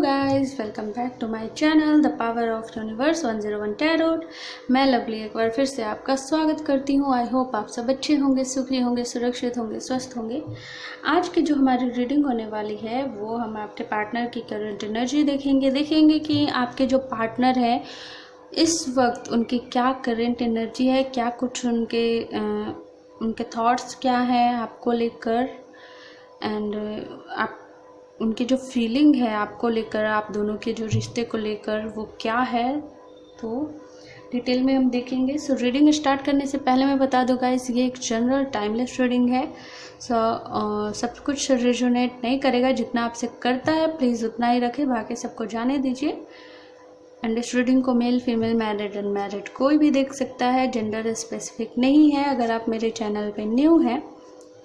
Guys, welcome back to my channel the power of universe 101 tarot. मैं लवली एक बार फिर से आपका स्वागत करती हूँ। आई होप आप सब अच्छे होंगे, सुखी होंगे, सुरक्षित होंगे, स्वस्थ होंगे। आज की जो हमारी रीडिंग होने वाली है वो हम आपके पार्टनर की करंट एनर्जी देखेंगे कि आपके जो पार्टनर है इस वक्त उनकी क्या करंट एनर्जी है, क्या कुछ उनके थॉट्स क्या हैं आपको लेकर, एंड आप उनकी जो फीलिंग है आपको लेकर, आप दोनों के जो रिश्ते को लेकर वो क्या है, तो डिटेल में हम देखेंगे। सो रीडिंग स्टार्ट करने से पहले मैं बता दूँ गाइस, ये एक जनरल टाइमलेस रीडिंग है। सब कुछ रेजोनेट नहीं करेगा, जितना आपसे करता है प्लीज़ उतना ही रखें, बाकी सबको जाने दीजिए। एंड इस रीडिंग को मेल, फीमेल, मैरिड, अनमैरिड कोई भी देख सकता है, जेंडर स्पेसिफिक नहीं है। अगर आप मेरे चैनल पे न्यू हैं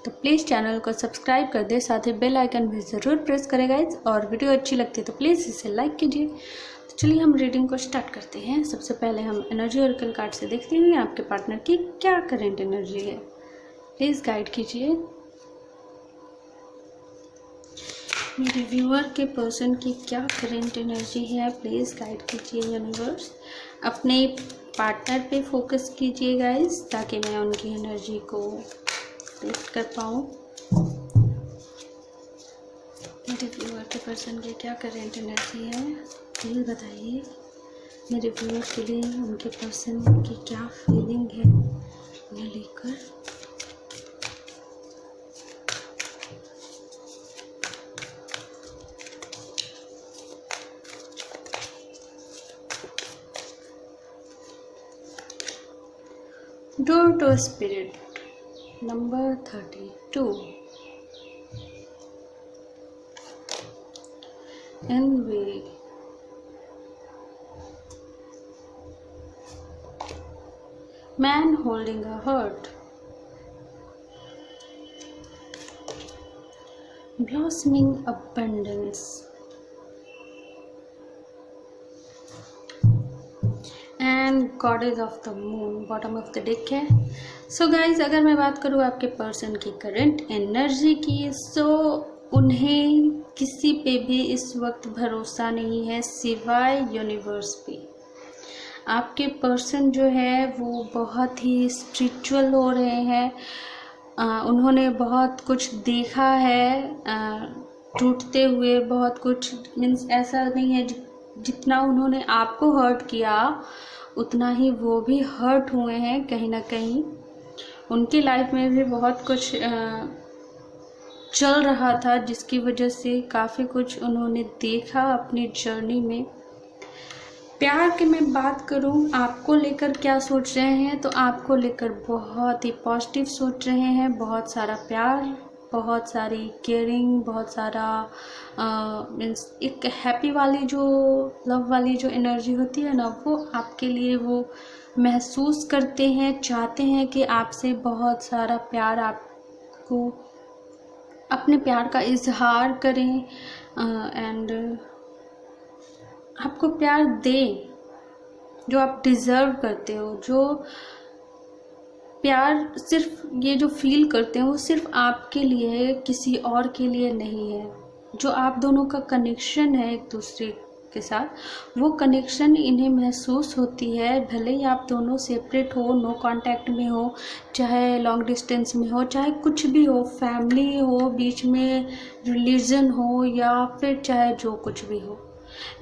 तो प्लीज़ चैनल को सब्सक्राइब कर दे, साथ ही बेल आइकन भी ज़रूर प्रेस करें गाइज, और वीडियो अच्छी लगती है तो प्लीज़ इसे लाइक कीजिए। तो चलिए हम रीडिंग को स्टार्ट करते हैं। सबसे पहले हम एनर्जी ऑरेकल कार्ड से देखते हैं आपके पार्टनर की क्या करंट एनर्जी है। प्लीज़ गाइड कीजिए। मेरे व्यूअर के पर्सन की क्या करंट एनर्जी है, प्लीज़ गाइड कीजिए यूनिवर्स। अपने पार्टनर पे फोकस कीजिए गाइज, ताकि मैं उनकी एनर्जी को कलेक्ट कर पाऊँ। मेरे व्यूअर के पर्सन की क्या करंट एनर्जी है, प्लीज़ बताइए। मेरे व्यूअर के लिए उनके पर्सन की क्या फीलिंग है उन्हें लेकर। Door to spirit number 32 envy, man holding a heart, blossoming abundance, and goddess of the moon bottom of the deck है। सो गाइज, अगर मैं बात करूँ आपके पर्सन की करंट एनर्जी की, सो उन्हें किसी पे भी इस वक्त भरोसा नहीं है सिवाय यूनिवर्स पे। आपके पर्सन जो है वो बहुत ही स्पिरिचुअल हो रहे हैं। उन्होंने बहुत कुछ देखा है टूटते हुए, बहुत कुछ मीन्स ऐसा नहीं है जितना उन्होंने आपको हर्ट किया उतना ही वो भी हर्ट हुए हैं कहीं ना कहीं। उनकी लाइफ में भी बहुत कुछ चल रहा था जिसकी वजह से काफ़ी कुछ उन्होंने देखा अपनी जर्नी में। प्यार की मैं बात करूं, आपको लेकर क्या सोच रहे हैं, तो आपको लेकर बहुत ही पॉजिटिव सोच रहे हैं। बहुत सारा प्यार, बहुत सारी केयरिंग, बहुत सारा मीन्स एक हैप्पी वाली जो लव वाली जो एनर्जी होती है ना, वो आपके लिए वो महसूस करते हैं, चाहते हैं कि आपसे बहुत सारा प्यार, आपको अपने प्यार का इजहार करें एंड आपको प्यार दें जो आप डिज़र्व करते हो। जो प्यार सिर्फ ये जो फील करते हैं वो सिर्फ आपके लिए है, किसी और के लिए नहीं है। जो आप दोनों का कनेक्शन है एक दूसरे के साथ, वो कनेक्शन इन्हें महसूस होती है। भले ही आप दोनों सेपरेट हो, नो कांटेक्ट में हो, चाहे लॉन्ग डिस्टेंस में हो, चाहे कुछ भी हो, फैमिली हो, बीच में रिलीजन हो, या फिर चाहे जो कुछ भी हो,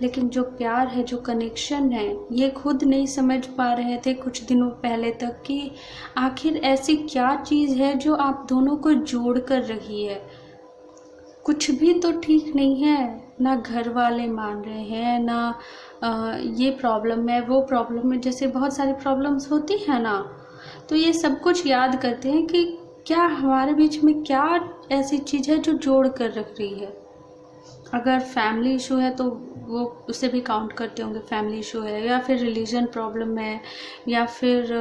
लेकिन जो प्यार है, जो कनेक्शन है, ये खुद नहीं समझ पा रहे थे कुछ दिनों पहले तक कि आखिर ऐसी क्या चीज़ है जो आप दोनों को जोड़ कर रही है। कुछ भी तो ठीक नहीं है, ना घर वाले मान रहे हैं, ना ये प्रॉब्लम है, वो प्रॉब्लम है, जैसे बहुत सारी प्रॉब्लम्स होती है ना, तो ये सब कुछ याद करते हैं कि क्या हमारे बीच में क्या ऐसी चीज़ है जो जोड़ कर रख रही है। अगर फैमिली इशू है तो वो उसे भी काउंट करते होंगे फैमिली इशू है, या फिर रिलीजन प्रॉब्लम है, या फिर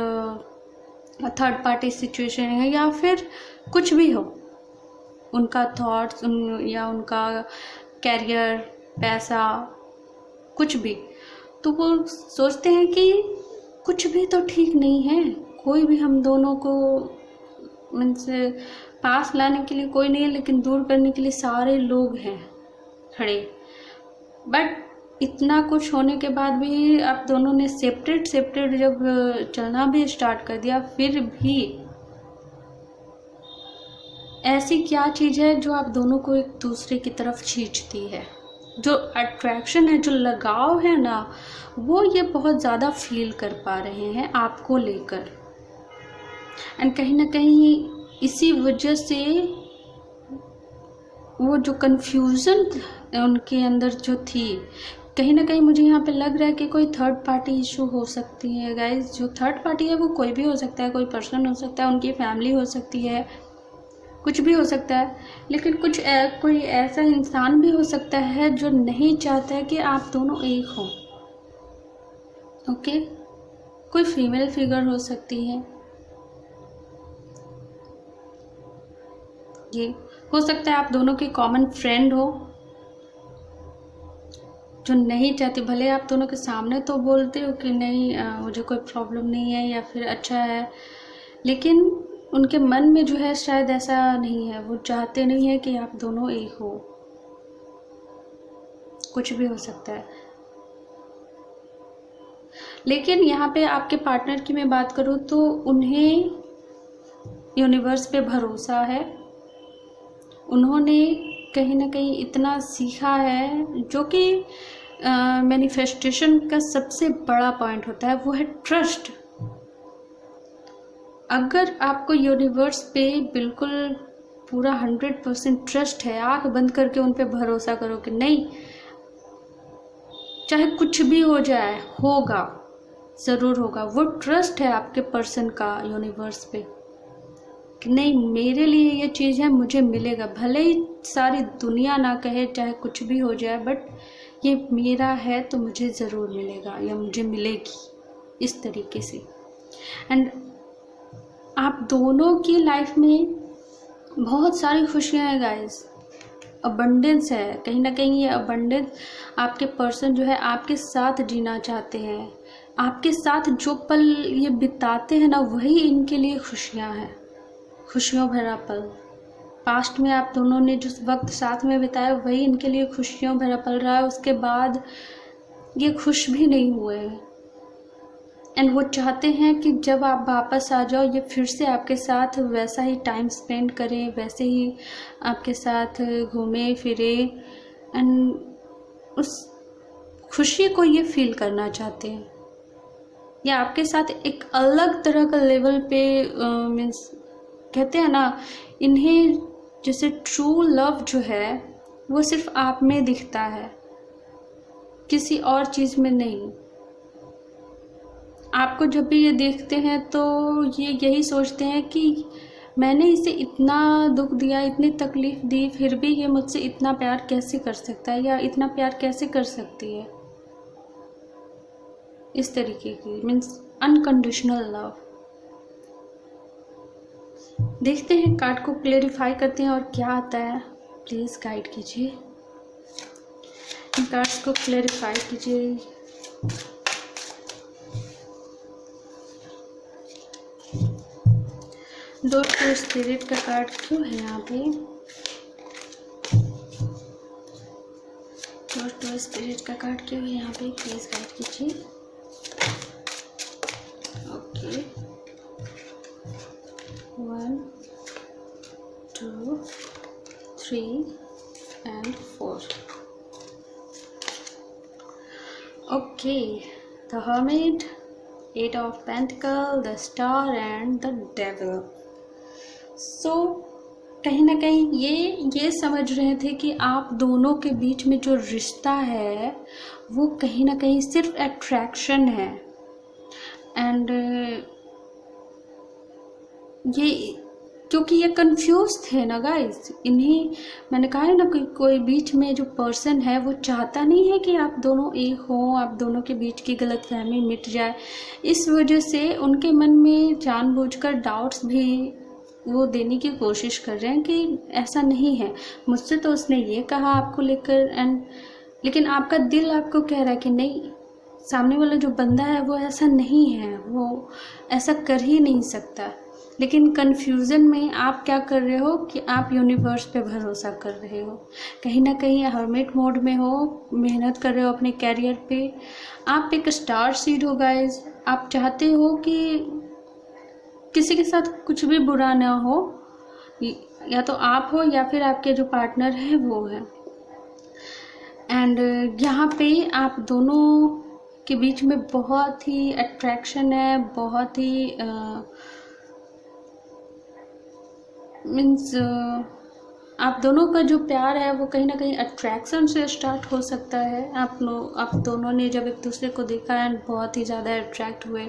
थर्ड पार्टी सिचुएशन है, या फिर कुछ भी हो, उनका थॉट्स या उनका कैरियर, पैसा, कुछ भी, तो वो सोचते हैं कि कुछ भी तो ठीक नहीं है, कोई भी हम दोनों को मीन्स पास लाने के लिए कोई नहीं है, लेकिन दूर करने के लिए सारे लोग हैं खड़े। बट इतना कुछ होने के बाद भी आप दोनों ने सेपरेट जब चलना भी स्टार्ट कर दिया, फिर भी ऐसी क्या चीज़ है जो आप दोनों को एक दूसरे की तरफ खींचती है? जो अट्रैक्शन है, जो लगाव है ना, वो ये बहुत ज़्यादा फील कर पा रहे हैं आपको लेकर। एंड कहीं ना कहीं इसी वजह से वो जो कन्फ्यूज़न उनके अंदर जो थी, कहीं ना कहीं मुझे यहाँ पे लग रहा है कि कोई थर्ड पार्टी इशू हो सकती है गाइज। जो थर्ड पार्टी है वो कोई भी हो सकता है, कोई पर्सन हो सकता है, उनकी फैमिली हो सकती है, कुछ भी हो सकता है। लेकिन कोई ऐसा इंसान भी हो सकता है जो नहीं चाहता है कि आप दोनों एक हो। ओके, कोई फीमेल फिगर हो सकती है, ये हो सकता है आप दोनों की कॉमन फ्रेंड हो जो नहीं चाहती। भले आप दोनों के सामने तो बोलते हो कि नहीं मुझे कोई प्रॉब्लम नहीं है या फिर अच्छा है, लेकिन उनके मन में जो है शायद ऐसा नहीं है, वो चाहते नहीं है कि आप दोनों एक हो। कुछ भी हो सकता है। लेकिन यहाँ पे आपके पार्टनर की मैं बात करूँ तो उन्हें यूनिवर्स पे भरोसा है। उन्होंने कहीं ना कहीं इतना सीखा है, जो कि मैनिफेस्टेशन का सबसे बड़ा पॉइंट होता है, वो है ट्रस्ट। अगर आपको यूनिवर्स पे बिल्कुल पूरा 100% ट्रस्ट है, आंख बंद करके उन पे भरोसा करो कि नहीं, चाहे कुछ भी हो जाए, होगा, ज़रूर होगा। वो ट्रस्ट है आपके पर्सन का यूनिवर्स पे कि नहीं, मेरे लिए ये चीज़ है, मुझे मिलेगा। भले ही सारी दुनिया ना कहे, चाहे कुछ भी हो जाए, बट ये मेरा है तो मुझे ज़रूर मिलेगा या मुझे मिलेगी, इस तरीके से। एंड आप दोनों की लाइफ में बहुत सारी खुशियाँ हैं गाइस, अबंडेंस है। कहीं ना कहीं ये अबंडेंस आपके पर्सन जो है आपके साथ जीना चाहते हैं। आपके साथ जो पल ये बिताते हैं ना, वही इनके लिए खुशियाँ हैं, खुशियों भरा पल। पास्ट में आप दोनों ने जो वक्त साथ में बिताया, वही इनके लिए खुशियों भरा पल रहा है। उसके बाद ये खुश भी नहीं हुए हैं। एंड वो चाहते हैं कि जब आप वापस आ जाओ, ये फिर से आपके साथ वैसा ही टाइम स्पेंड करें, वैसे ही आपके साथ घूमे फिरे, एंड उस खुशी को ये फील करना चाहते हैं। या आपके साथ एक अलग तरह का लेवल पे मीन्स कहते हैं ना, इन्हें जैसे ट्रू लव जो है वो सिर्फ आप में दिखता है, किसी और चीज़ में नहीं। आपको जब भी ये देखते हैं तो ये यही सोचते हैं कि मैंने इसे इतना दुख दिया, इतनी तकलीफ़ दी, फिर भी ये मुझसे इतना प्यार कैसे कर सकता है या इतना प्यार कैसे कर सकती है। इस तरीके की मीन्स अनकंडीशनल लव। देखते हैं, कार्ड को क्लेरिफाई करते हैं और क्या आता है। प्लीज़ गाइड कीजिए, इन कार्ड्स को क्लेरिफाई कीजिए। डोर टू स्पिरिट का कार्ड क्यों है यहाँ पे? डोर टू स्पिरिट का कार्ड क्यों है यहाँ पे? प्लीज़ गाइड कीजिए। Okay, 1 2 3 and 4. Okay, the Hermit, 8 of Pentacles, the Star and the Devil. So कहीं ना कहीं ये समझ रहे थे कि आप दोनों के बीच में जो रिश्ता है वो कहीं ना कहीं सिर्फ अट्रैक्शन है। एंड ये क्योंकि ये कंफ्यूज थे ना गाइस, इन्हीं मैंने कहा है ना कि कोई बीच में जो पर्सन है वो चाहता नहीं है कि आप दोनों एक हो, आप दोनों के बीच की गलतफहमी मिट जाए। इस वजह से उनके मन में जानबूझकर डाउट्स भी वो देने की कोशिश कर रहे हैं कि ऐसा नहीं है, मुझसे तो उसने ये कहा आपको लेकर, एंड लेकिन आपका दिल आपको कह रहा है कि नहीं, सामने वाला जो बंदा है वो ऐसा नहीं है, वो ऐसा कर ही नहीं सकता। लेकिन कन्फ्यूज़न में आप क्या कर रहे हो कि आप यूनिवर्स पे भरोसा कर रहे हो, कहीं ना कहीं हर्मिट मोड में हो, मेहनत कर रहे हो अपने कैरियर पे। आप एक स्टार सीड हो गाइज। आप चाहते हो कि किसी के साथ कुछ भी बुरा ना हो, या तो आप हो या फिर आपके जो पार्टनर है वो है। एंड यहाँ पे आप दोनों के बीच में बहुत ही अट्रैक्शन है, बहुत ही मीन्स आप दोनों का जो प्यार है वो कहीं ना कहीं अट्रैक्शन से स्टार्ट हो सकता है। आप दोनों ने जब एक दूसरे को देखा एंड बहुत ही ज़्यादा अट्रैक्ट हुए,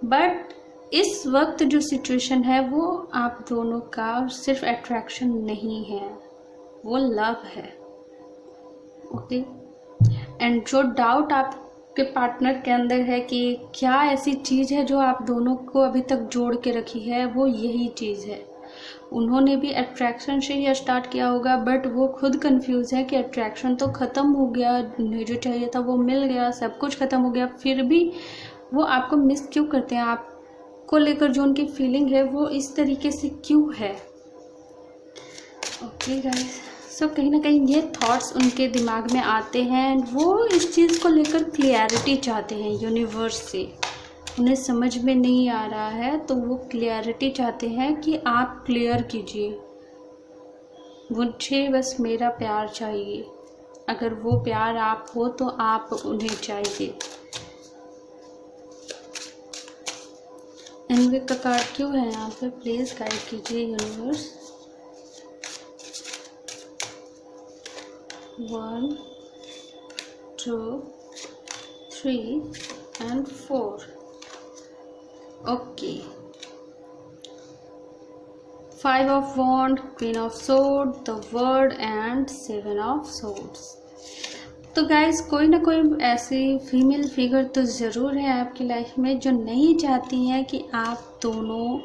बट इस वक्त जो सिचुएशन है वो आप दोनों का सिर्फ अट्रैक्शन नहीं है, वो लव है। ओके। एंड जो डाउट आपके पार्टनर के अंदर है कि क्या ऐसी चीज़ है जो आप दोनों को अभी तक जोड़ के रखी है, वो यही चीज़ है। उन्होंने भी अट्रैक्शन से ही स्टार्ट किया होगा, बट वो खुद कंफ्यूज है कि अट्रैक्शन तो ख़त्म हो गया, उन्हें जो चाहिए था वो मिल गया, सब कुछ ख़त्म हो गया, फिर भी वो आपको मिस क्यों करते हैं? आपको लेकर जो उनकी फीलिंग है वो इस तरीके से क्यों है? ओके गाइस, सो कहीं ना कहीं ये थॉट्स उनके दिमाग में आते हैं। वो इस चीज़ को लेकर क्लियरिटी चाहते हैं यूनिवर्स से। उन्हें समझ में नहीं आ रहा है तो वो क्लियरिटी चाहते हैं कि आप क्लियर कीजिए, मुझे बस मेरा प्यार चाहिए। अगर वो प्यार आप हो तो आप उन्हें चाहिए। एनवे का कार्ड क्यों है यहाँ पे? प्लीज़ गाइड कीजिए universe. 1 2 3 and 4। Okay. 5 of Wands, Queen of Swords, the World and 7 of Swords। तो गाइज कोई ना कोई ऐसी फीमेल फिगर तो ज़रूर है आपकी लाइफ में जो नहीं चाहती हैं कि आप दोनों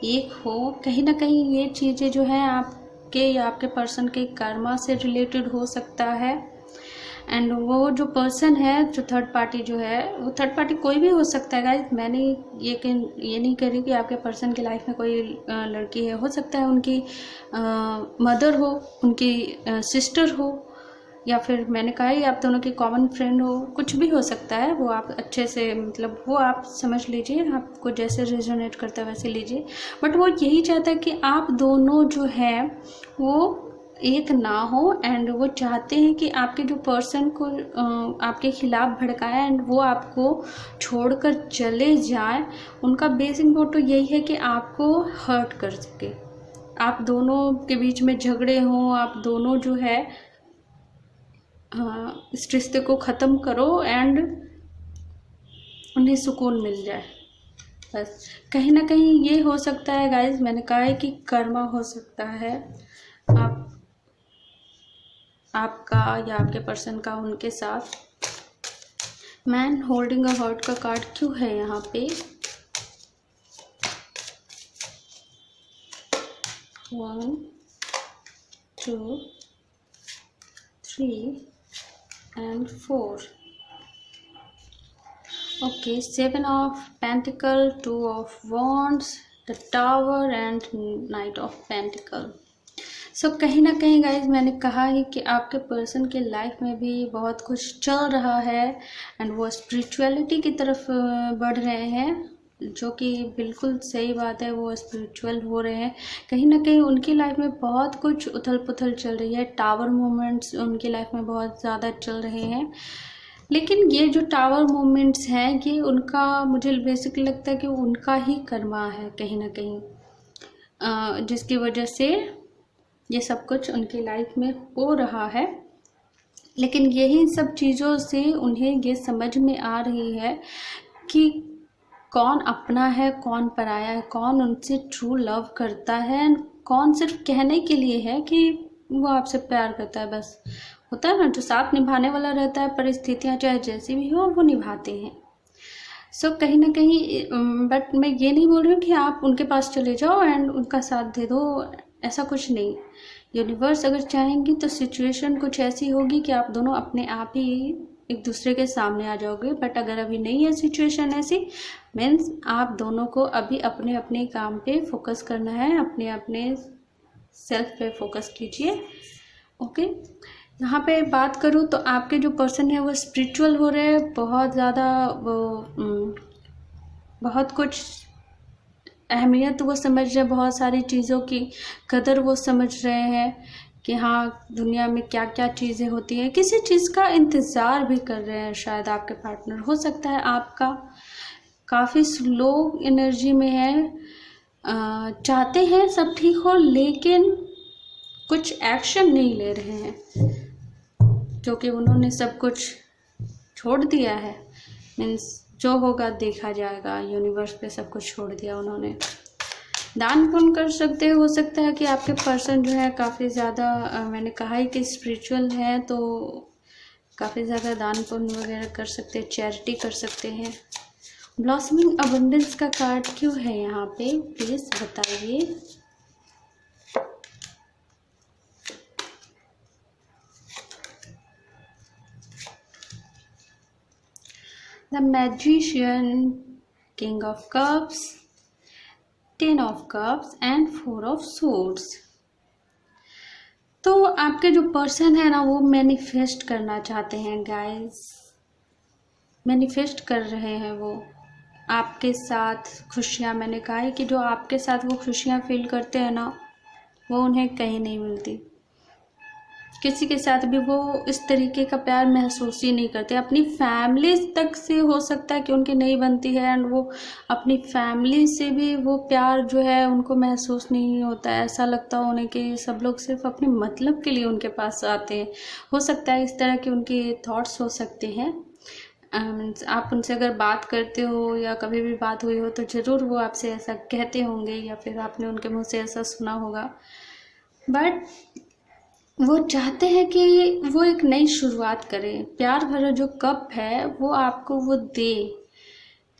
एक हो। कहीं ना कहीं ये चीज़ें जो है आपके या आपके पर्सन के कर्मा से रिलेटेड हो सकता है। एंड वो जो पर्सन है, जो थर्ड पार्टी जो है, वो थर्ड पार्टी कोई भी हो सकता है गाइज। मैंने ये नहीं कह रही कि आपके पर्सन की लाइफ में कोई लड़की है, हो सकता है उनकी मदर हो, उनकी सिस्टर हो, या फिर मैंने कहा ही आप दोनों की कॉमन फ्रेंड हो, कुछ भी हो सकता है। वो आप अच्छे से मतलब वो आप समझ लीजिए, आपको जैसे रेजोनेट करता है वैसे लीजिए। बट वो यही चाहता है कि आप दोनों जो है वो एक ना हो। एंड वो चाहते हैं कि आपके जो पर्सन को आपके खिलाफ भड़काया एंड वो आपको छोड़कर चले जाए। उनका बेसिक मोटो यही है कि आपको हर्ट कर सके, आप दोनों के बीच में झगड़े हों, आप दोनों जो है इस रिश्ते को ख़त्म करो एंड उन्हें सुकून मिल जाए। बस कहीं ना कहीं ये हो सकता है गाइज, मैंने कहा है कि कर्मा हो सकता है आपका या आपके पर्सन का उनके साथ। मैन होल्डिंग अ हार्ट का कार्ड क्यों है यहाँ पे? 1 2 3 and 4। okay, 7 of Pentacle, 2 of Wands, the Tower and Knight of Pentacle। सो कहीं ना कहीं गाइज मैंने कहा ही कि आपके पर्सन के लाइफ में भी बहुत कुछ चल रहा है एंड वो स्पिरिचुअलिटी की तरफ बढ़ रहे हैं, जो कि बिल्कुल सही बात है। वो स्पिरिचुअल हो रहे हैं। कहीं ना कहीं उनकी लाइफ में बहुत कुछ उथल पुथल चल रही है। टावर मोमेंट्स उनकी लाइफ में बहुत ज़्यादा चल रहे हैं। लेकिन ये जो टावर मोमेंट्स हैं ये उनका, मुझे बेसिकली लगता है कि उनका ही कर्मा है कहीं ना कहीं, जिसकी वजह से ये सब कुछ उनकी लाइफ में हो रहा है। लेकिन यही सब चीज़ों से उन्हें ये समझ में आ रही है कि कौन अपना है, कौन पराया है, कौन उनसे ट्रू लव करता है, कौन सिर्फ कहने के लिए है कि वो आपसे प्यार करता है। बस होता है ना, जो साथ निभाने वाला रहता है, परिस्थितियाँ चाहे जैसी भी हो वो निभाते हैं। सो कहीं ना कहीं बट मैं ये नहीं बोल रही हूँ कि आप उनके पास चले जाओ एंड उनका साथ दे दो, ऐसा कुछ नहीं। यूनिवर्स अगर चाहेंगी तो सिचुएशन कुछ ऐसी होगी कि आप दोनों अपने आप ही एक दूसरे के सामने आ जाओगे। बट अगर अभी नहीं है सिचुएशन ऐसी, मीन्स आप दोनों को अभी अपने अपने काम पे फोकस करना है, अपने अपने सेल्फ पे फोकस कीजिए। ओके, यहाँ पे बात करूँ तो आपके जो पर्सन है वो स्पिरिचुअल हो रहे हैं, बहुत ज़्यादा वो बहुत कुछ अहमियत वो समझ रहे हैं, बहुत सारी चीज़ों की कदर वो समझ रहे हैं कि हाँ दुनिया में क्या क्या चीज़ें होती हैं। किसी चीज़ का इंतज़ार भी कर रहे हैं शायद आपके पार्टनर। हो सकता है आपका काफ़ी स्लो एनर्जी में है, चाहते हैं सब ठीक हो लेकिन कुछ एक्शन नहीं ले रहे हैं, क्योंकि उन्होंने सब कुछ छोड़ दिया है। मीन्स जो होगा देखा जाएगा, यूनिवर्स पे सब कुछ छोड़ दिया उन्होंने। दान पुण्य कर सकते हो सकता है कि आपके पर्सन जो है काफ़ी ज़्यादा, मैंने कहा ही कि स्पिरिचुअल है तो काफ़ी ज़्यादा दान पुण्य वगैरह कर सकते हैं, चैरिटी कर सकते हैं। ब्लॉसमिंग अबंडेंस का कार्ड क्यों है यहाँ पे, प्लीज़ बताइए। The magician, king of cups, 10 of cups and 4 of swords. तो आपके जो पर्सन है ना वो मैनिफेस्ट करना चाहते हैं गाइस, मैनिफेस्ट कर रहे हैं वो आपके साथ खुशियाँ। मैंने कहा है कि जो आपके साथ वो खुशियाँ फील करते हैं ना वो उन्हें कहीं नहीं मिलती। किसी के साथ भी वो इस तरीके का प्यार महसूस ही नहीं करते। अपनी फैमिली तक से हो सकता है कि उनकी नहीं बनती है, एंड वो अपनी फैमिली से भी वो प्यार जो है उनको महसूस नहीं होता है। ऐसा लगता है उन्हें कि सब लोग सिर्फ अपने मतलब के लिए उनके पास आते हैं। हो सकता है इस तरह के उनके थॉट्स हो सकते हैं। आप उनसे अगर बात करते हो या कभी भी बात हुई हो तो ज़रूर वो आपसे ऐसा कहते होंगे, या फिर आपने उनके मुँह से ऐसा सुना होगा। बट वो चाहते हैं कि वो एक नई शुरुआत करें। प्यार भरा जो कप है वो आपको वो दे,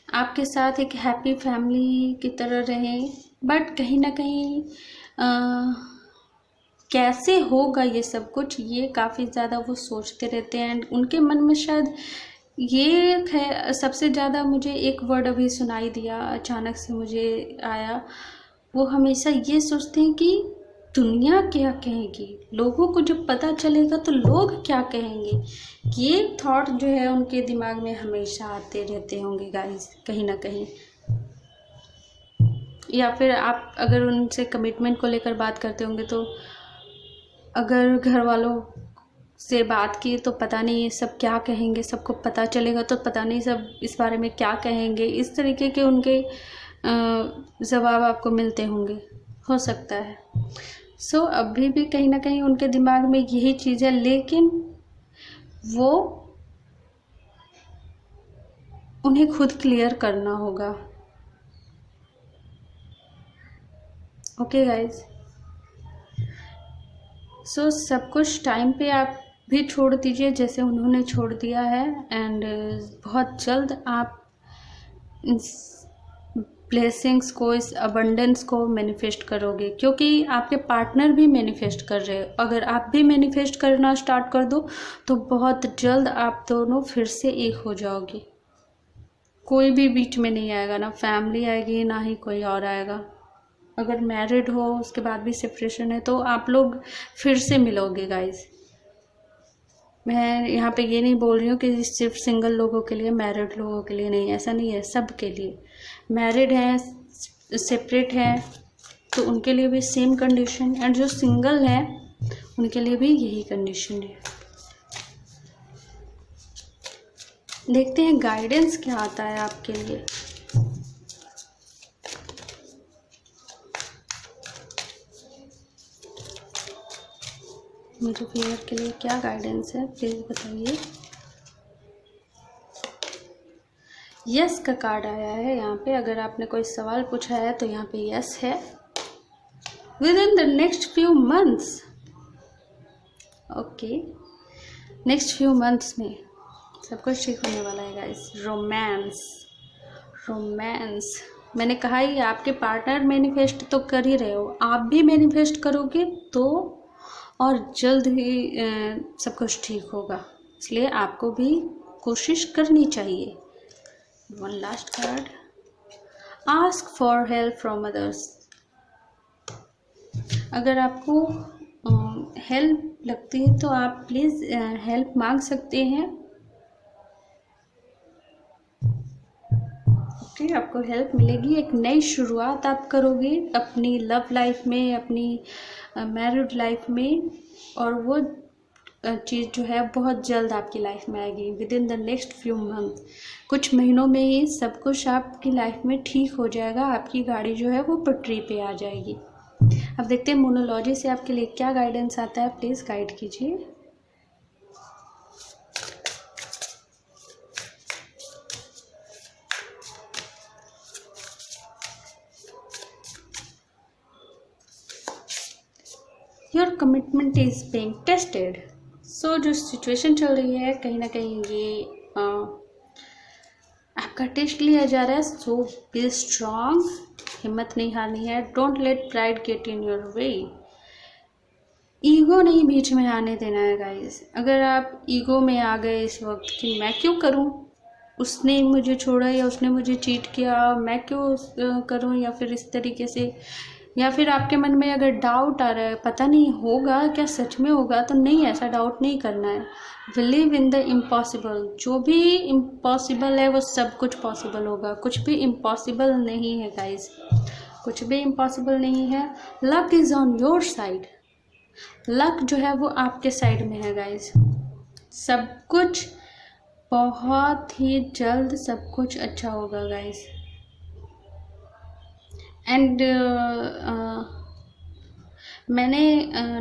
आपके साथ एक हैप्पी फैमिली की तरह रहें। बट कहीं ना कहीं कैसे होगा ये सब कुछ, ये काफ़ी ज़्यादा वो सोचते रहते हैं। एंड उनके मन में शायद ये है, सबसे ज़्यादा मुझे एक वर्ड अभी सुनाई दिया, अचानक से मुझे आया। वो हमेशा ये सोचते हैं कि दुनिया क्या कहेगी, लोगों को जब पता चलेगा तो लोग क्या कहेंगे। ये थॉट जो है उनके दिमाग में हमेशा आते रहते होंगे गाइस, कहीं ना कहीं। या फिर आप अगर उनसे कमिटमेंट को लेकर बात करते होंगे तो अगर घर वालों से बात की तो पता नहीं ये सब क्या कहेंगे, सबको पता चलेगा तो पता नहीं सब इस बारे में क्या कहेंगे। इस तरीके के उनके जवाब आपको मिलते होंगे, हो सकता है। सो अभी भी कहीं ना कहीं उनके दिमाग में यही चीज़ है, लेकिन वो उन्हें खुद क्लियर करना होगा। ओके गाइज, सो सब कुछ टाइम पे आप भी छोड़ दीजिए जैसे उन्होंने छोड़ दिया है। एंड बहुत जल्द आप ब्लेसिंग्स को, इस अबंडेंस को मैनिफेस्ट करोगे, क्योंकि आपके पार्टनर भी मैनिफेस्ट कर रहे हो। अगर आप भी मैनिफेस्ट करना स्टार्ट कर दो तो बहुत जल्द आप दोनों फिर से एक हो जाओगे। कोई भी बीच में नहीं आएगा, ना फैमिली आएगी ना ही कोई और आएगा। अगर मैरिड हो उसके बाद भी सेपरेशन है तो आप लोग फिर से मिलोगे गाइज। मैं यहाँ पे ये नहीं बोल रही हूँ कि सिर्फ सिंगल लोगों के लिए, मैरिड लोगों के लिए नहीं, ऐसा नहीं है, सब के लिए। मैरिड हैं, सेपरेट हैं तो उनके लिए भी सेम कंडीशन, एंड जो सिंगल हैं उनके लिए भी यही कंडीशन है। देखते हैं गाइडेंस क्या आता है आपके लिए। मेरे व्यूअर के लिए क्या गाइडेंस है प्लीज बताइए। यस का कार्ड आया है यहाँ पे। अगर आपने कोई सवाल पूछा है तो यहाँ पे यस है। With in the next few months, okay, next few months में सब कुछ ठीक होने वाला है गाइस। रोमांस, रोमांस मैंने कहा ही, आपके पार्टनर मैनिफेस्ट तो कर ही रहे हो, आप भी मैनिफेस्ट करोगे तो और जल्द ही सब कुछ ठीक होगा। इसलिए आपको भी कोशिश करनी चाहिए। One last card, ask for help from others. अगर आपको हेल्प लगती है तो आप प्लीज़ हेल्प मांग सकते हैं। ओके, आपको हेल्प मिलेगी, एक नई शुरुआत आप करोगे अपनी लव लाइफ में, अपनी मैरिड लाइफ में, और वो चीज़ जो है बहुत जल्द आपकी लाइफ में आएगी। With in the next few month, कुछ महीनों में ही सब कुछ आपकी लाइफ में ठीक हो जाएगा, आपकी गाड़ी जो है वो पटरी पे आ जाएगी। अब देखते हैं मोनोलॉजी से आपके लिए क्या गाइडेंस आता है, प्लीज़ गाइड कीजिए। Your commitment is being tested. So जो सिचुएशन चल रही है कहीं ना कहीं ये आपका टेस्ट लिया जा रहा है। सो बी स्ट्रांग, हिम्मत नहीं हारनी है। Don't let pride get in your way. Ego नहीं बीच में आने देना है गाइस। अगर आप ईगो में आ गए इस वक्त कि मैं क्यों करूं, उसने मुझे छोड़ा या उसने मुझे चीट किया, मैं क्यों करूं, या फिर इस तरीके से, या फिर आपके मन में अगर डाउट आ रहा है पता नहीं होगा क्या सच में होगा, तो नहीं, ऐसा डाउट नहीं करना है। Believe in the impossible. जो भी इम्पॉसिबल है वो सब कुछ पॉसिबल होगा। कुछ भी इम्पॉसिबल नहीं है गाइस, कुछ भी इम्पॉसिबल नहीं है। Luck is on your side. Luck जो है वो आपके साइड में है गाइस। सब कुछ बहुत ही जल्द सब कुछ अच्छा होगा गाइस। एंड मैंने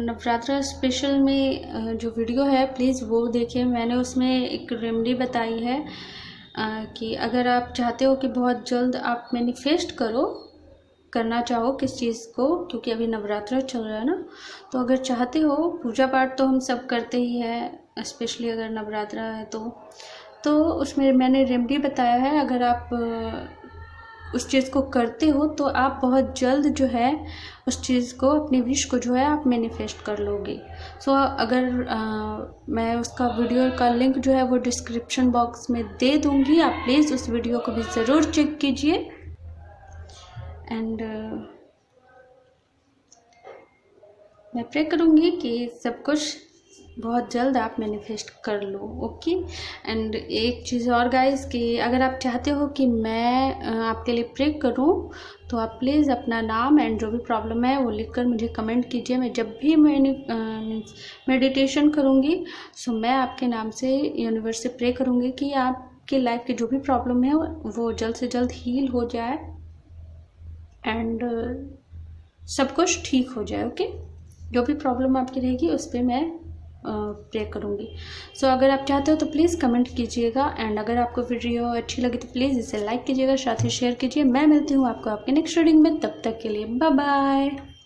नवरात्रा स्पेशल में जो वीडियो है प्लीज़ वो देखिए। मैंने उसमें एक रेमेडी बताई है कि अगर आप चाहते हो कि बहुत जल्द आप मैनिफेस्ट करना चाहो किस चीज़ को, क्योंकि अभी नवरात्रा चल रहा है ना, तो अगर चाहते हो, पूजा पाठ तो हम सब करते ही हैं, स्पेशली अगर नवरात्रा है तो उसमें मैंने रेमेडी बताया है। अगर आप उस चीज़ को करते हो तो आप बहुत जल्द जो है उस चीज़ को, अपनी विश को जो है आप मैनिफेस्ट कर लोगे। सो अगर मैं उसका वीडियो का लिंक जो है वो डिस्क्रिप्शन बॉक्स में दे दूँगी, आप प्लीज़ उस वीडियो को भी ज़रूर चेक कीजिए। एंड मैं प्रे करूँगी कि सब कुछ बहुत जल्द आप मैनिफेस्ट कर लो। ओके। एंड एक चीज़ और गाइस, कि अगर आप चाहते हो कि मैं आपके लिए प्रे करूं तो आप प्लीज़ अपना नाम एंड जो भी प्रॉब्लम है वो लिखकर मुझे कमेंट कीजिए। मैं जब भी मेडिटेशन करूंगी सो मैं आपके नाम से यूनिवर्स से प्रे करूंगी कि आपके लाइफ की जो भी प्रॉब्लम है वो जल्द से जल्द हील हो जाए एंड सब कुछ ठीक हो जाए। ओके। जो भी प्रॉब्लम आपकी रहेगी उस पर मैं प्रे करूँगी। सो अगर आप चाहते हो तो प्लीज़ कमेंट कीजिएगा। एंड अगर आपको वीडियो अच्छी लगी तो प्लीज़ इसे लाइक कीजिएगा, साथ ही शेयर कीजिए। मैं मिलती हूँ आपको आपके नेक्स्ट रीडिंग में, तब तक के लिए बाय बाय।